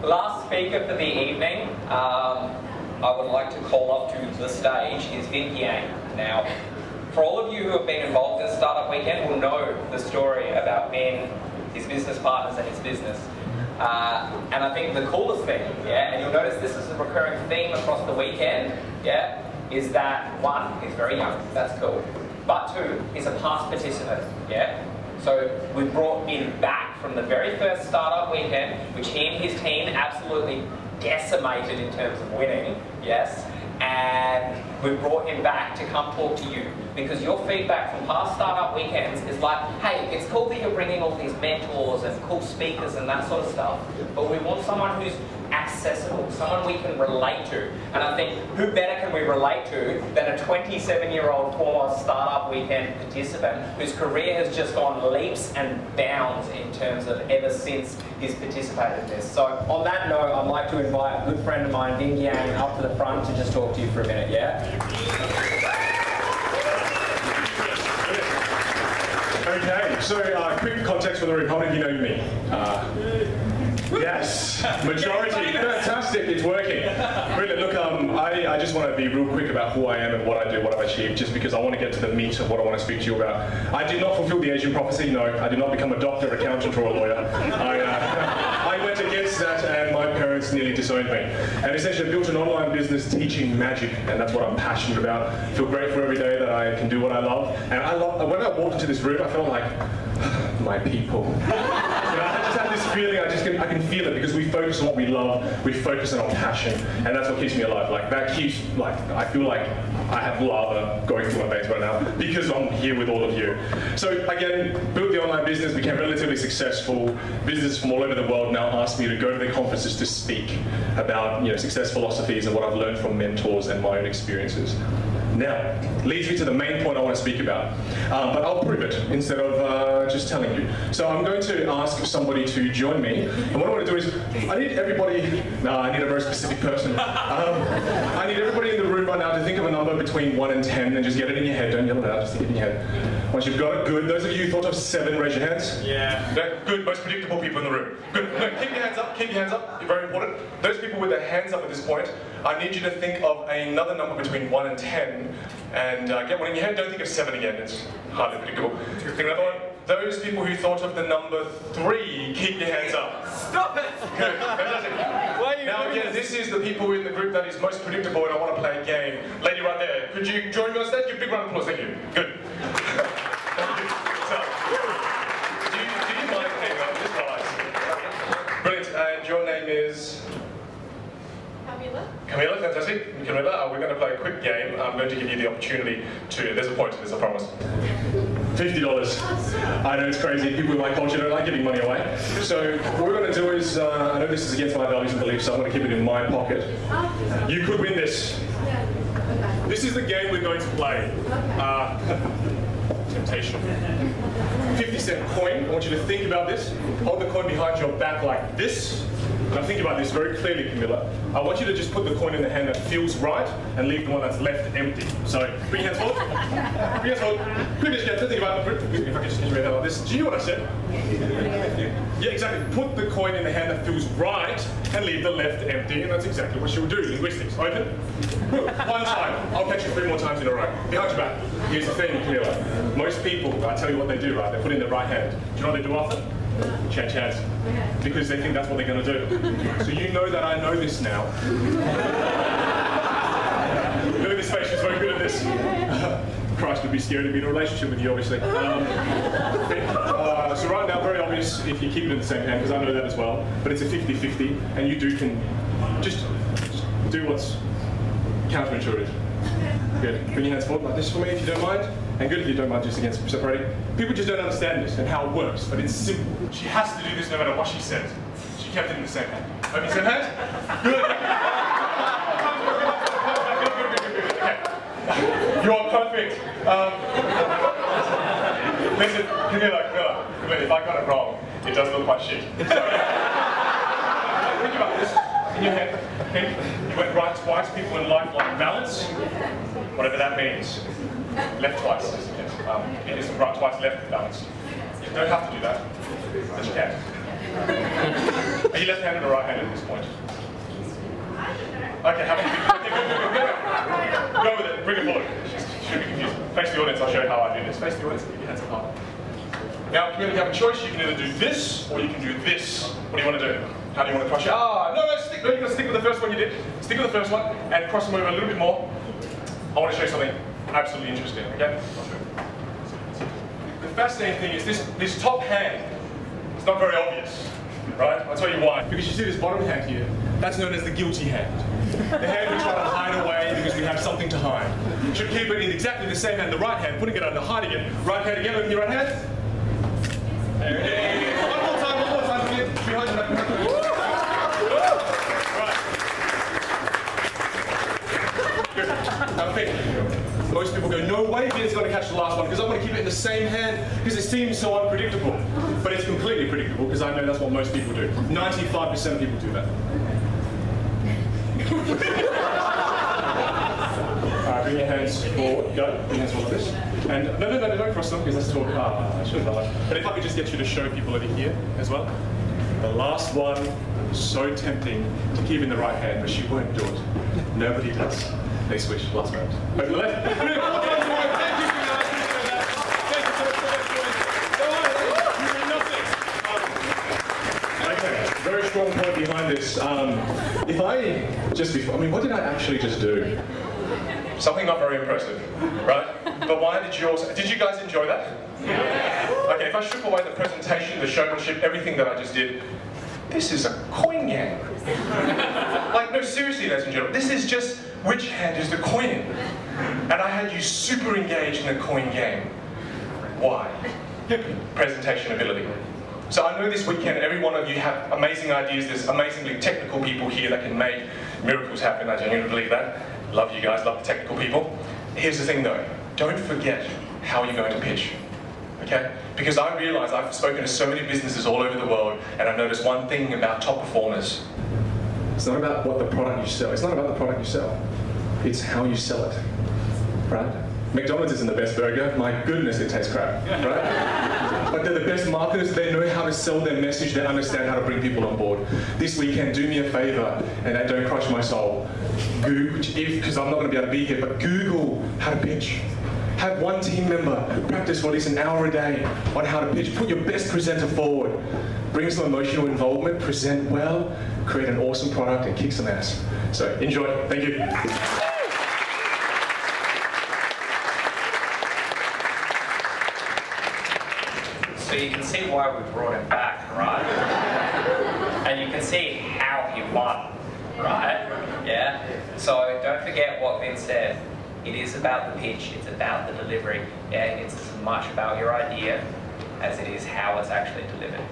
Last speaker for the evening, I would like to call up to the stage is Vinh Giang. Now, for all of you who have been involved in Startup Weekend will know the story about Vinh, his business partners and his business. And I think the coolest thing, and you'll notice this is a recurring theme across the weekend, is that one, he's very young, that's cool, but two, he's a past participant, So we brought Vinh back from the very first Startup Weekend, which he and his team absolutely decimated in terms of winning, and we brought him back to come talk to you because your feedback from past Startup Weekends is like, hey, it's cool that you're bringing all these mentors and cool speakers and that sort of stuff, but we want someone who's accessible, someone we can relate to. And I think, who better can we relate to than a 27-year-old former Startup Weekend participant whose career has just gone leaps and bounds in terms of ever since he's participated in this. So on that note, I'd like to invite a good friend of mine, Vinh Giang, up to the front to just talk to you for a minute, Okay, so quick context for the room. How many of you know me? Yes, majority. Fantastic, it's working. Brilliant. Look, I just want to be real quick about who I am and what I do, what I've achieved, just because I want to get to the meat of what I want to speak to you about. I did not fulfill the Asian prophecy, no. I did not become a doctor, accountant, or a lawyer. I went against that, and my parents nearly disowned me. And essentially, I built an online business teaching magic, and that's what I'm passionate about. I feel grateful every day that I can do what I love. And when I walked into this room, I felt like, my people. I just had this feeling, I can feel it because we focus on what we love, we focus on passion, and that's what keeps me alive. Like, that keeps, I feel like I have lava going through my veins right now because I'm here with all of you. So again, built the online business, became relatively successful. Businesses from all over the world now ask me to go to their conferences to speak about success philosophies and what I've learned from mentors and my own experiences. Now, leads me to the main point I want to speak about, but I'll prove it instead of just telling you. So I'm going to ask somebody to join me, and what I want to do is, I need everybody, I need a very specific person. I need everybody in the room right now to think of a number between 1 and 10 and just get it in your head, don't yell it out, just think it in your head. Once you've got it, good. Those of you who thought of 7, raise your hands. Yeah. No, good, most predictable people in the room. Good, no, keep your hands up, you're very important. Those people with their hands up at this point, I need you to think of another number between 1 and 10, and get one in your head. Don't think of 7 again, it's hardly predictable. Think another one. Those people who thought of the number 3, keep your hands up. Stop it! Good, fantastic. Now again, this is the people in the group that is most predictable, and I want to play a game. Lady right there, could you join me on stage? Give a big round of applause, thank you. Good. Thank you. So, do you mind hanging up? Just rise. Brilliant, and your name is? Camila, fantastic. Camila, we're going to play a quick game. I'm going to give you the opportunity to, there's a point to this, I promise. $50. I know it's crazy, people in my culture don't like giving money away. So what we're going to do is, I know this is against my values and beliefs, so I'm going to keep it in my pocket. You could win this. This is the game we're going to play. Temptation. 50-cent coin. I want you to think about this. Hold the coin behind your back like this. Now think about this very clearly, Camilla. I want you to just put the coin in the hand that feels right and leave the one that's left empty. So bring your hands forward. Bring your hands forward. Quickly, just think about it. If I can just get your hand like this. Do you know what I said? Yeah, exactly. Put the coin in the hand that feels right and leave the left empty, and that's exactly what she would do. Linguistics. Open. One time. I'll catch you 3 more times in a row. Behind your back. Here's the thing, Camilla. Most people, I tell you what they do, right? They put in their right hand. Do you know what they do often? Change hands. Because they think that's what they're going to do. So you know that I know this now. Look at this face, she's very good at this. Christ would be scared to be in a relationship with you, obviously. So right now, very obvious if you keep it in the same hand, because I know that as well, but it's a 50-50, and you can just do what's counterintuitive. Good. Bring your hands forward like this for me if you don't mind. And good if you don't mind just against separating. People just don't understand this and how it works, but it's simple. She has to do this no matter what she says. She kept it in the same hand. Open same hand? Good. Okay. You are perfect. Listen, Camilla, if I got it wrong, it does look like shit. So, think about this. In your head, okay? You went right twice. People in life like balance, whatever that means. Left twice, yes. It is right twice, left balance. You don't have to do that, but you can. Are you left-handed or right-handed at this point? Okay, have go with it. Bring it forward. Should be confused. Face the audience. I'll show you how I do this. Face the audience. Keep your hands apart. Now, you have a choice. You can either do this or you can do this. What do you want to do? How do you want to cross it? No, stick. No, you're going to stick with the first one you did. Stick with the first one and cross them over a little bit more. I want to show you something absolutely interesting. Okay? I'll show you. The fascinating thing is this top hand. It's not very obvious, right? I'll tell you why. Because you see this bottom hand here. That's known as the guilty hand. The hand we try to hide away because we have something to hide. You should keep it in exactly the same hand. The right hand, putting it under, hiding it. Right hand again. Look at your right hand. There it is. One more time again. Behind you. Right. Good. Now think. Most people go, no way Vin's going to catch the last one because I'm going to keep it in the same hand because it seems so unpredictable. But it's completely predictable because I know that's what most people do. 95% of people do that. Alright, bring your hands forward. Go. Bring your hands forward like this. And no, don't cross them because that's talk. I should have done. But if I could just get you to show people over here as well. The last one, so tempting to keep in the right hand, but she won't do it. Nobody does. They switch. Last round. Over the left. Thank you, guys. Thank you so much. Okay, very strong point behind this. What did I actually just do? Something not very impressive, right? But why did you guys enjoy that? Yeah. Okay, if I strip away the presentation, the showmanship, everything that I just did, this is a coin game. Like, no, seriously, ladies and gentlemen, this is just which hand is the coin in? And I had you super engaged in the coin game. Why? Presentation ability. So I know this weekend every one of you have amazing ideas. There's amazingly technical people here that can make miracles happen. I genuinely believe that. Love you guys, love the technical people. Here's the thing though, don't forget how you're going to pitch. Okay? Because I realize I've spoken to so many businesses all over the world and I've noticed one thing about top performers. It's not about what the product you sell. It's not about the product you sell. It's how you sell it. Right? McDonald's isn't the best burger. My goodness, it tastes crap. Right? But they're the best marketers. They know how to sell their message. They understand how to bring people on board. This weekend, do me a favor, and don't crush my soul. Google, because I'm not going to be able to be here, but Google how to pitch. Have one team member practice for at least an hour a day on how to pitch. Put your best presenter forward. Bring some emotional involvement, present well, create an awesome product, and kick some ass. So enjoy. Thank you. So you can see why we brought him back, right? And you can see how he won, right? Yeah? So don't forget what Vin said. It is about the pitch, it's about the delivery. Yeah, it's as much about your idea as it is how it's actually delivered.